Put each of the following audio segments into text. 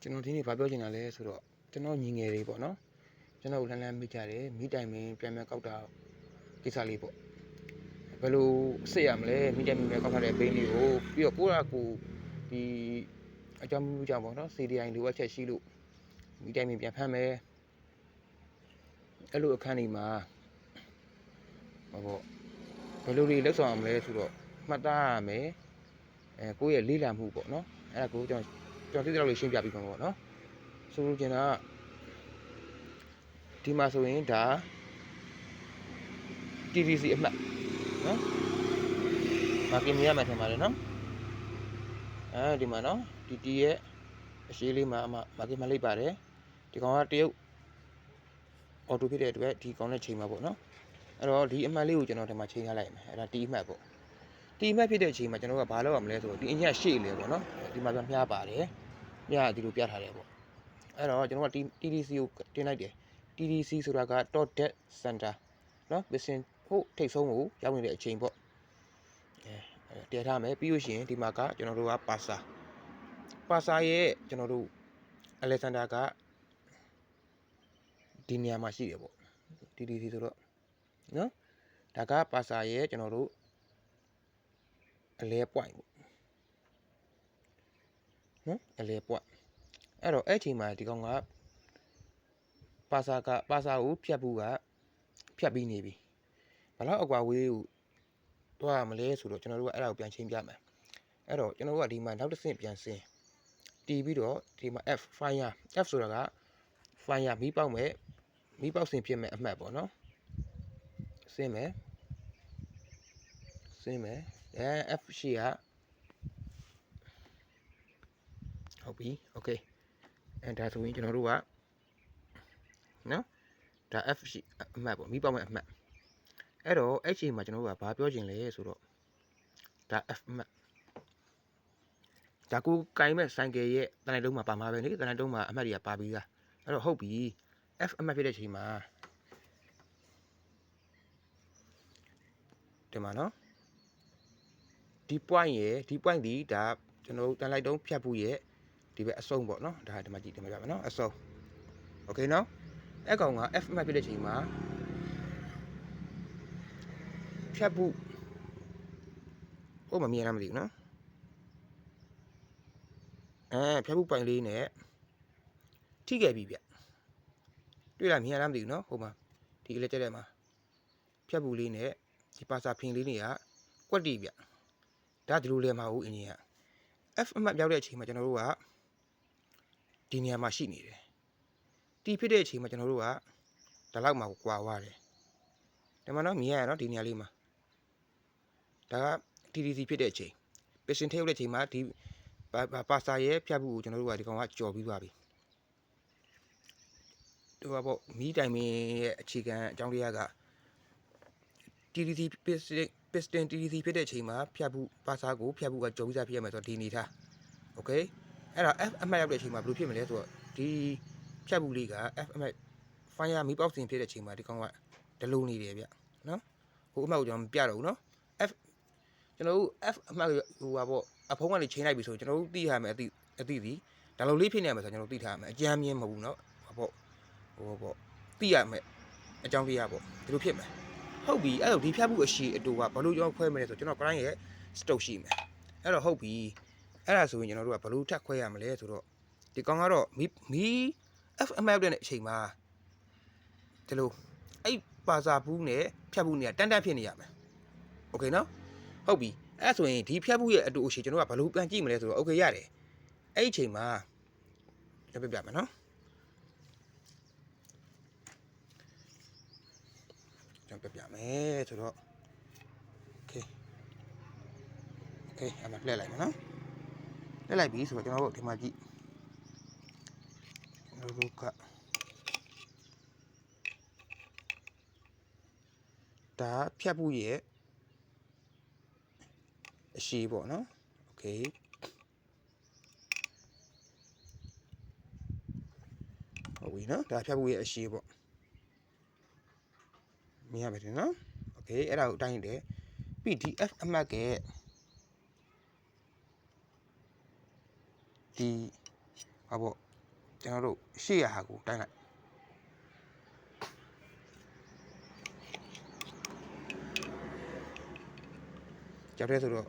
ကျွန်တော်ဒီနေ့ဗာပြောချင်တာလဲဆိုတော့ကျွန်တော်ညီငယ်လေးပေါ့နော်ကျွန်တော်လမ်းမိကြတယ်မိတိုင်မင်းပြန်ကောက်တာကိစ္စလေးပေါ့ဘယ်လိုစစ်ရမလဲမိတိုင်မင်းပြန်ကောက်ထားတဲ့ဘိန်းလေးကိုပြီးတော့ကိုယ့်အကူဒီအကြောင်းမျိုးကြောင့်ပေါ့နော် CDI လိုအပ်ချက်ရှိလို့မိတိုင်မင်းပြန်ဖမ်းမယ်အဲ့လိုအခန်းဒီမှာဟောပေါ့ဘယ်လိုတွေလောက်ဆောင်ရမလဲဆိုတော့မှတ်သားရမယ်ကိုယ့်ရဲ့လေးလာမှုပေါ့နော်အဲ့ဒါကိုကျွန်တော်သိတဲ့လောက်လေးရှင်းပြပြီးပါပေါ့နော်ဆိုလိုချင်တာဒီမှာဆိုရင်ဒါ TDC အမှတ်နော်မာကင်မြင်ရမှာထင်ပါတယ်နော်ဒီမှာနော် TT ရဲ့အရှိလေးမှာမာကင်မလိုက်ပါတယ်ဒီကောင်ကတရုတ်အော်တိုဖြစ်တဲ့အတွက်ဒီကောင်နဲ့ချိန်မှာပေါ့နော်အဲ့တော့ဒီအမှတ်လေးကိုကျွန်တော်ဒီမှာချိန်ထားလိုက်မယ်အဲ့ဒါ T အမှတ်ပေါ့ T အမှတ်ဖြစ်တဲ့အချိန်မှာကျွန်တော်ကဘာလုပ်ရမလဲဆိုတော့ဒီအင်ဂျင်ရှေ့လေပေါ့နော်ဒီမှာပြန်မြားပါတယ်မြားဒီလိုပြထားတယ်ပေါ့အဲ့တော့ကျွန်တော်က TDC ကိုတင်လိုက်တယ် TDC ဆိုတာက Top Dead Center နော်ပစ္စင်ဟုတ်ထိတ်ဆုံးကိုရောက်နေတဲ့အချိန်ပေါ့တည်ထားမယ်ပြီးလို့ရှိရင်ဒီမှာကကျွန်တော်တို့ကပါစာရဲ့ကျွန်တော်တို့ Alexander ကဒီနေရာမှာရှိတယ်ပေါ့ TDC ဆိုတော့နော်ဒါကပါစာရဲ့ကျွန်တော်တို့အလဲ point ပေါ့နော်အလဲ point အဲ့တော့အဲ့ချိန်မှာဒီကောင်ကပါစာကိုဖြတ်ပြီးနေပြီဘလောက်အကွာဝေးကိုတွားရမလဲဆိုတော့ကျွန်တော်တို့ကအဲ့ဒါကိုပြန်ချင်းပြမယ်အဲ့တော့ကျွန်တော်တို့ကဒီမှာနောက်တစ်ဆင့်ပြန်ဆင်းတီးပြီးတော့ဒီမှာ F fire F ဆိုတာက fire မီးပေါက်ဆင်ဖြစ်မဲ့အမှတ်ပေါ့နော်ဆင်းမယ်F ရှိကဟုတ်ပြီ okay ဒါဆိုရင်ကျွန်တော်တို့ကနော်ဒါ F ရှိအမှတ်ပေါ့မီးပေါက်မဲ့အမှတ်အဲ့တော့အဲ့ချိန်မှာကျွန်တော်တို့ကဘာပြောချင်လဲဆိုတော့ဒါ F အမှတ်ဒါကိုကင်မဲ့ဆိုင်ကယ်ရဲ့တန်လိုက်တုံးမှာပါမှာပဲလေတန်လိုက်တုံးမှာအမှတ်တွေကပါပြီးသားအဲ့တော့ဟုတ်ပြီ F အမှတ်ဖြစ်တဲ့ချိန်မှာဒီမှာနော်ဒီ point ဒီဒါကျွန်တော်တို့တန်လိုက်တုံးဖြတ်ဖို့ရဲ့ဒီဘက်အဆုံးပေါ့နော်ဒါဒီမှာကြည့်ဒီမှာပြမယ်နော်အဆုံးโอเคနော်အဲ့ကောင်က F အမှတ်ဖြစ်တဲ့ချိန်မှာဖြတ်ဖို့မမြင်လားမသိဘူးနော်ဖြတ်ဖို့ပိုင်လေးနဲ့ထိခဲ့ပြီဗျတွေ့လားမြင်လားမသိဘူးနော်ဟိုမှာဒီကလေးတက်တဲ့မှာဖြတ်ဖို့လေးနဲ့ဒီပါစာဖင်လေးတွေကကွက်တီဗျဒါဒီလိုလဲမှာဟုတ်အင်းကြီးက F အမှတ်ပြောက်တဲ့အချိန်မှာကျွန်တော်တို့ကဒီနေရာမှာရှိနေတယ်တီဖြစ်တဲ့အချိန်မှာကျွန်တော်တို့ကဒါလောက်မှာကွာသွားတယ်ဒီမှာနော်မြင်ရနော်ဒီနေရာလေးမှာဒါက TDC ဖြစ်တဲ့အချိန်ပစ္စင်ထိပ်တဲ့အချိန်မှာဒီပါစာရဲ့ဖြတ်ဖို့ကိုကျွန်တော်တို့ကဒီကောင်ကကြော်ပြီးသွားပြီတို့ကပေါ့မီးတိုင်မင်းရဲ့အခြေခံအကြောင်းတရားက TDC piston TDC ဖြစ်တဲ့အချိန်မှာဖြတ်ဖို့ပါစာကိုဖြတ်ဖို့ကကြော်ပြီးသားဖြစ်ရမယ်ဆိုတော့ဒီအနေထားโอเคအဲ့ဒါ F အမှတ်ရောက်တဲ့အချိန်မှာဘယ်လိုဖြစ်မလဲဆိုတော့ဒီဖြတ်ဖို့လေးက F အမှတ် fire မီးပေါက်စင်ဖြစ်တဲ့အချိန်မှာဒီကောင်ကဒလိုနေတယ်ဗျနော်ဟိုအမှတ်ကိုကျွန်တော်မပြတော့ဘူးနော် F ကျွန်တော်တို့ F အမှတ်ဟိုပါပေါ့အဖုံးကနေချိန်လိုက်ပြီဆိုကျွန်တော်တို့သိရမယ်အသိစီဒါလိုလေးဖြစ်နေမှာဆိုကျွန်တော်တို့သိထားမယ်အကြမ်းမြင်မဟုတ်ဘူးနော်ဟိုပေါ့သိရမယ်အကြောင်းတရားပေါ့ဒီလိုဖြစ်မယ်ဟုတ်ပြီအဲ့တော့ဒီဖြတ်ဖို့အရှိအတူကဘလို့ကျွန်တော်ခွဲမလဲဆိုကျွန်တော် client ရဲ့ stock ရှိမယ်အဲ့တော့ဟုတ်ပြီအဲ့ဒါဆိုရင်ကျွန်တော်တို့ကဘလို့ထပ်ခွဲရမလဲဆိုတော့ဒီကောင်ကတော့မီ F အမှတ်ရောက်တဲ့အချိန်မှာဒီလိုအဲ့ပါစာဘူးနဲ့ဖြတ်ဖို့နေတန်းဖြစ်နေရမယ်โอเคနော်ဟုတ်ပြီအဲ့ဆိုရင်ဒီဖြတ်ဖို့ရဲ့အတူအရှိကျွန်တော်ကဘလို့ပြန်ကြည့်မလဲဆိုတော့โอเคရတယ်အဲ့ဒီအချိန်မှာကျွန်တော်ပြမယ်နော်ကျွန်တော်ပြမယ်ဆိုတော့โอเคအဲ့မှာလှည့်လိုက်မယ်နော်လှည့်လိုက်ပြီဆိုတော့ကျွန်တော်တို့ဒီမှာကြည့်ကျွန်တော်တို့ကဒါဖြတ်ဖို့ရဲ့အရှိပေါ့နော်โอเคဟုတ်ပြီနော်ဒါဖြတ်ဖို့ရဲ့အရှိပေါ့မြင်ရပါတယ်နော်โอเคအဲ့ဒါကိုအတိုင်းတယ် PDF အမှတ်ကဒီဟာပေါ့ ကျွန်တော်တို့ရှေ့ရဟာကိုတိုင်းလိုက်ကြောက်တဲ့ဆိုတော့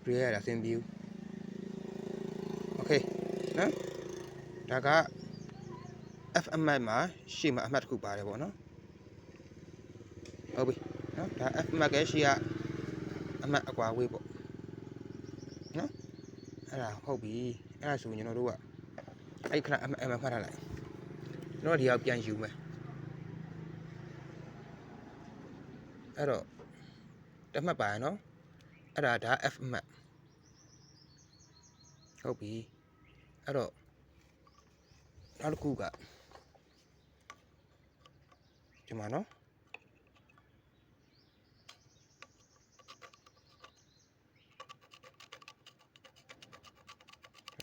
တွေ့ရတာအဆင်ပြေဘူးโอเคနော်ဒါက F အမှတ်မှာရှေ့မှာအမှတ်တစ်ခုပါတယ်ပေါ့နော်ဟုတ်ပြီနော်ဒါ F အမှတ်ကရှေ့ကအမှတ်အကွာဝေးပေါ့နော်အဲ့ဒါဟုတ်ပြီအဲ့ဒါဆိုရင်ကျွန်တော်တို့ကအဲ့ခဏအမှတ်မှတ်ထားလိုက်ကျွန်တော်ဒီအောင်ပြန်ယူမယ်အဲ့တော့တစ်မှတ်ပါရနော်အဲ့ဒါ F အမှတ်ဟုတ်ပြီအဲ့တော့နောက်တစ်ခုကဒီမှာနော်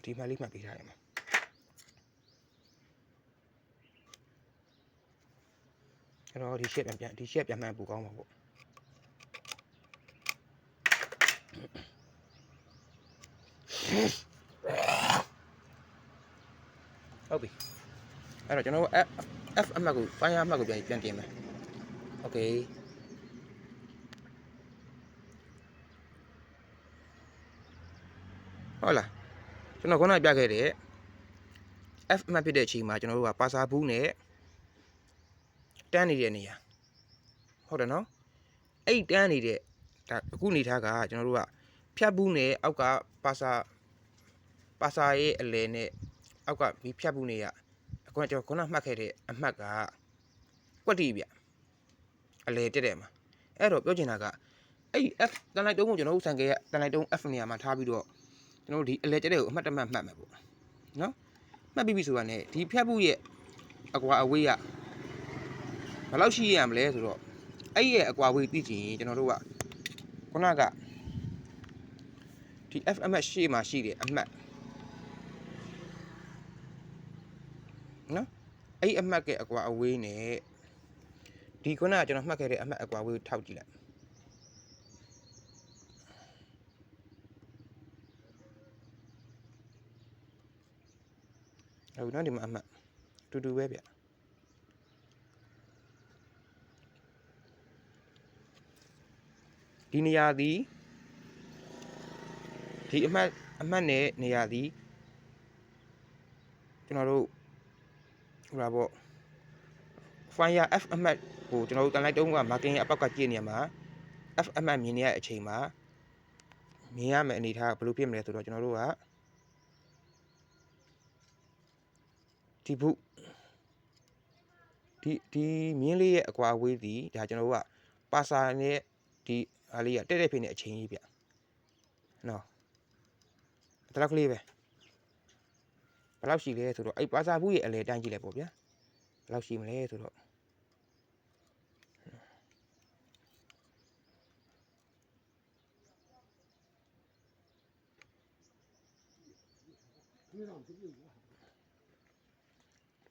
ဒီမှာလေးမှတ်ပေးထားရမှာအဲ့တော့ဒီ shape ပြန်မှန်ပိုကောင်းပါပေါ့ဟုတ်ပြီအဲ့တော့ကျွန်တော်တို့ F အမှတ်ကို fire အမှတ်ကိုပြန်တင်မယ်โอเคဟုတ်လားကျွန်တော်ခုနပြခဲ့တဲ့ F အမှတ်ဖြစ်တဲ့အချိန်မှာကျွန်တော်တို့ကပါစာဘူးနဲ့တန်းနေတဲ့နေရာဟုတ်တယ်နော်အဲ့တန်းနေတဲ့ဒါအခုနေထားကကျွန်တော်တို့ကဖြတ်ဘူးနဲ့အောက်ကပါစာရဲ့အလယ်နဲ့အောက်ကဒီဖြတ်ဘူးနေရအခုကကျွန်တော်ခုနမှတ်ခဲ့တဲ့အမှတ်ကကွက်တီဗျအလယ်တက်တယ်မှာအဲ့တော့ပြောချင်တာကအဲ့ F တန်လိုက်တုံးကိုကျွန်တော်တို့ဆန်ကဲတန်လိုက်တုံး F နေရာမှာထားပြီးတော့ကျွန်တော်တို့ဒီအလယ်တက်တဲ့ကိုအမှတ်တမှတ်မှတ်မယ်ပေါ့နော်မှတ်ပြီးပြီဆိုတာနဲ့ဒီဖြတ်ဘူးရဲ့အကွာအဝေးကဘယ်လောက်ရှိရမလဲဆိုတော့အဲ့ရဲ့အကွာအဝေးသိချင်ရင်ကျွန်တော်တို့ကခုနကဒီ F အမှတ်ရှေ့မှာရှိတယ်အမှတ်နော်အဲ့အမှတ်ကအကွာအဝေးနဲ့ဒီခုနကကျွန်တော်မှတ်ခဲ့တဲ့အမှတ်အကွာအဝေးကိုထောက်ကြည့်လိုက်ဟုတ်နော်ဒီမှာအမှတ်တူတူပဲဗျဒီနေရာသည်ဒီအမှတ်နဲ့နေရာသည်ကျွန်တော်တို့ဟိုပါပေါ့ fire F အမှတ်ကိုကျွန်တော်တို့တန်လိုက်တုံးက marking ရဲ့အပေါက်ကကြည့်နေရမှာ F အမှတ်မြင်နေရတဲ့အချိန်မှာမြင်ရမယ့်အနေထားဘယ်လိုဖြစ်မလဲဆိုတော့ကျွန်တော်တို့ကဒီဘုဒီမြင်းလေးရဲ့အကွာအဝေးသည်ဒါကျွန်တော်တို့ကပါစာနဲ့ဒီအားလေးကတက်ဖြစ်နေအချိန်ကြီးဗျနော်တလောက်ကလေးပဲဘယ်လောက်ရှိလဲဆိုတော့အဲ့ပါစာဘူးရဲ့အလဲတန်းကြည့်လိုက်ပေါ့ဗျာဘယ်လောက်ရှိမလဲဆိုတော့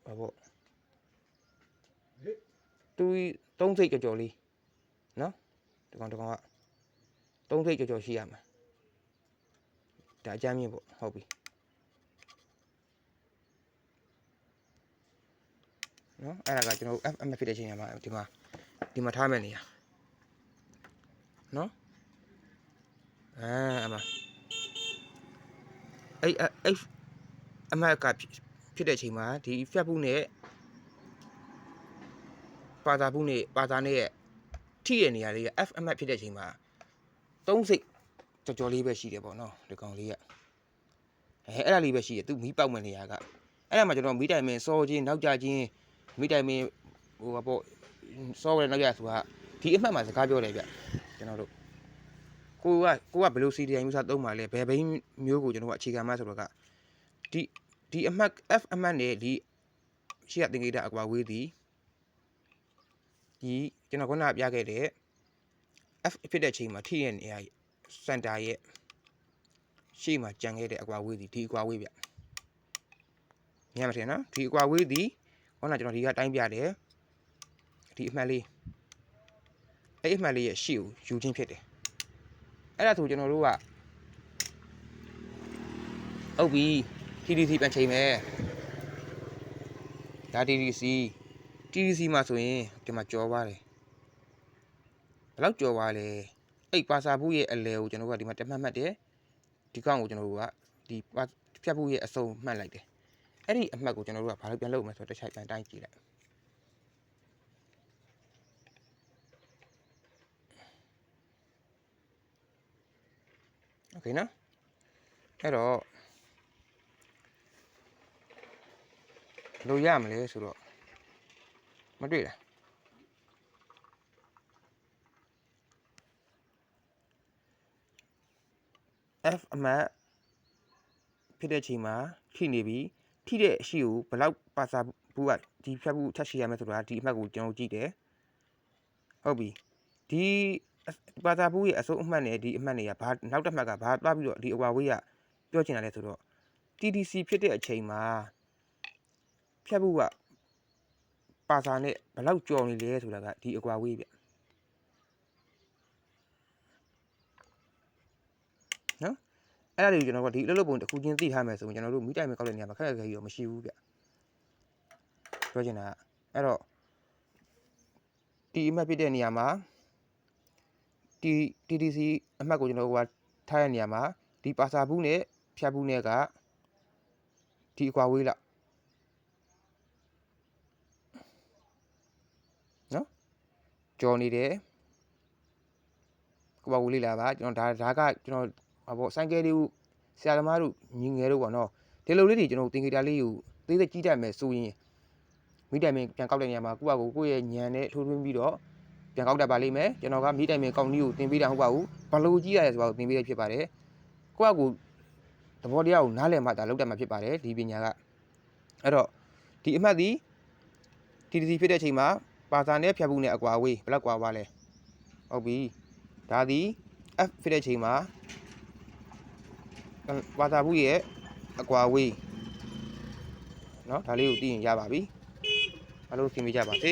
ဘာပေါ့သူ3စိတ်ကြော်လေးနော်ဒီကောင်က3စိတ်ကြော်ရှိရမှာဒါအကြမ်းမြင့်ပေါ့ဟုတ်ပြီနော်အဲ့ဒါကကျွန်တော် FM ဖြစ်တဲ့ချိန်မှာဒီမှာထားမယ်နေရနော်အမအဲ့အမကဖြစ်တဲ့ချိန်မှာဒီဖြတ်ဘူးနဲ့ပါစာဘူးနဲ့ပါစာနဲ့ထိတဲ့နေရာလေးက F အမှတ်ဖြစ်တဲ့ချိန်မှာ3စိတ်ကြော်လေးပဲရှိတယ်ပေါ့နော်ဒီကောင်လေးကအဲ့ဒါလေးပဲရှိတယ်သူမီးပေါက်မဲ့နေရာကအဲ့ဒါမှကျွန်တော်မီးတိုင်မင်းစောချင်းနောက်ကြချင်းမီးတိုင်မင်းဟိုပေါ့စောရဲနောက်ကြဆိုတာဒီအမှတ်မှာစကားပြောတယ်ဗျကျွန်တော်တို့ကိုကဘယ်လို CDI မျိုးစားသုံးပါလဲဘယ်ဘိန်းမျိုးကိုကျွန်တော်ကအခြေခံမှဆိုတော့ကဒီအမှတ် F အမှတ်နဲ့ဒီရှေ့ကသင်္ကေတအကွာဝေးသည်ဒီကျွန်တော်ခုနပြခဲ့တဲ့ F ဖြစ်တဲ့အချိန်မှာထိရဲ့နေရာစင်တာရဲ့ရှေ့မှာကြံခဲ့တဲ့အကွာဝေးသည်ဒီအကွာဝေးဗျမြင်မှာထင်နော်ဒီအကွာဝေးသည်ခုနကျွန်တော်ဒီကတိုင်းပြတယ်ဒီအမှတ်လေးအဲ့အမှတ်လေးရဲ့ရှေ့ကိုယူခြင်းဖြစ်တယ်အဲ့ဒါဆိုကျွန်တော်တို့ကဟုတ်ပြီ TDC ပြန်ချိန်မယ် ဒါ TDC မှာဆိုရင်ဒီမှာကြော်ပါတယ်ဘယ်လောက်ကြော်ပါလဲအဲ့ပါစာဘူးရဲ့အလဲကိုကျွန်တော်တို့ကဒီမှာတမှတ်တယ်ဒီကောင်ကိုကျွန်တော်တို့ကဒီဖြတ်ဘူးရဲ့အစုံမှတ်လိုက်တယ်အဲ့ဒီအမှတ်ကိုကျွန်တော်တို့ကဘာလို့ပြန်လုပ်မလဲဆိုတော့တစ်ချက်ပြန်တိုင်းကြည့်လိုက်โอเคနော်အဲ့တော့ဘယ်လိုရမလဲဆိုတော့မတွေ့လားF အမှတ်ဖြစ်တဲ့ချိန်မှာထိနေပြီထိတဲ့အရှိကိုဘယ်လောက်ပါစာဘူးကဒီဖြတ်ဘူးထပ်ရှိရမယ်ဆိုတာဒီအမှတ်ကိုကျွန်တော်ကြည့်တယ်ဟုတ်ပြီဒီပါစာဘူးရဲ့အစုံအမှတ်နဲ့ဒီအမှတ်တွေကဘာနောက်တစ်မှတ်ကဘာသွားပြီးတော့ဒီအကွာဝေးကပြောချင်တာလဲဆိုတော့ TDC ဖြစ်တဲ့အချိန်မှာဖြတ်ဘူးကပါစာနဲ့ဘယ်လောက်ကြော်နေလဲဆိုတာကဒီအကွာဝေးဗျနော်အဲ့ဒါတွေကျွန်တော်ကဒီအလုပ်ပုံတစ်ခုချင်းသိထားမယ်ဆိုရင်ကျွန်တော်တို့မိတိုင်မဲ့ကောက်တဲ့နေရာမှာခက်ခက်ခဲကြီးတော့မရှိဘူးဗျပြောချင်တာအဲ့တော့ဒီအမှတ်ဖြစ်တဲ့နေရာမှာTDC အမှတ်ကိုကျွန်တော်တို့ကထားတဲ့နေရာမှာဒီပါစာဘူးနဲ့ဖြတ်ဘူးနဲ့ကဒီအကွာဝေးလောက်နော်ကြော်နေတယ်ကွာဝေးလေးလာပါကျွန်တော်ဒါကကျွန်တော်ပေါ့ဆိုင်ကယ်လေးကိုဆရာသမားတို့ညီငယ်တို့ပေါ့နော်ဒီလိုလေးတွေကျွန်တော်သင်္ကေတလေးကိုသေးသေးကြီးတတ်မယ်ဆိုရင်မိတိုင်မင်ပြန်ကောက်တဲ့နေရာမှာကိုယ့်ရဲ့ညံနဲ့ထိုးထွင်းပြီးတော့ပြန်ကောက်တတ်ပါလိမ့်မယ်ကျွန်တော်ကမိတိုင်မင်ကောက်နည်းကိုသင်ပေးတာဟုတ်ပါဘူးဘလို့ကြီးရတယ်ဆိုတာကိုသင်ပေးရဖြစ်ပါတယ်ကိုယ့်သဘောတရားကိုနားလည်မှဒါလောက်တတ်မှာဖြစ်ပါတယ်ဒီပညာကအဲ့တော့ဒီအမှတ်ဒီ TDC ဖြစ်တဲ့အချိန်မှာပါစာနဲ့ဖြတ်ဘူးနဲ့အကွာဝေးဘယ်လောက်ကွာပါလဲဟုတ်ပြီဒါဒီ F ဖြစ်တဲ့အချိန်မှာပါစာဘူးရဲ့အကွာဝေးเนาะဒါလေးကိုသိရင်ရပါပြီအားလုံးသင်ပေးကြပါစေ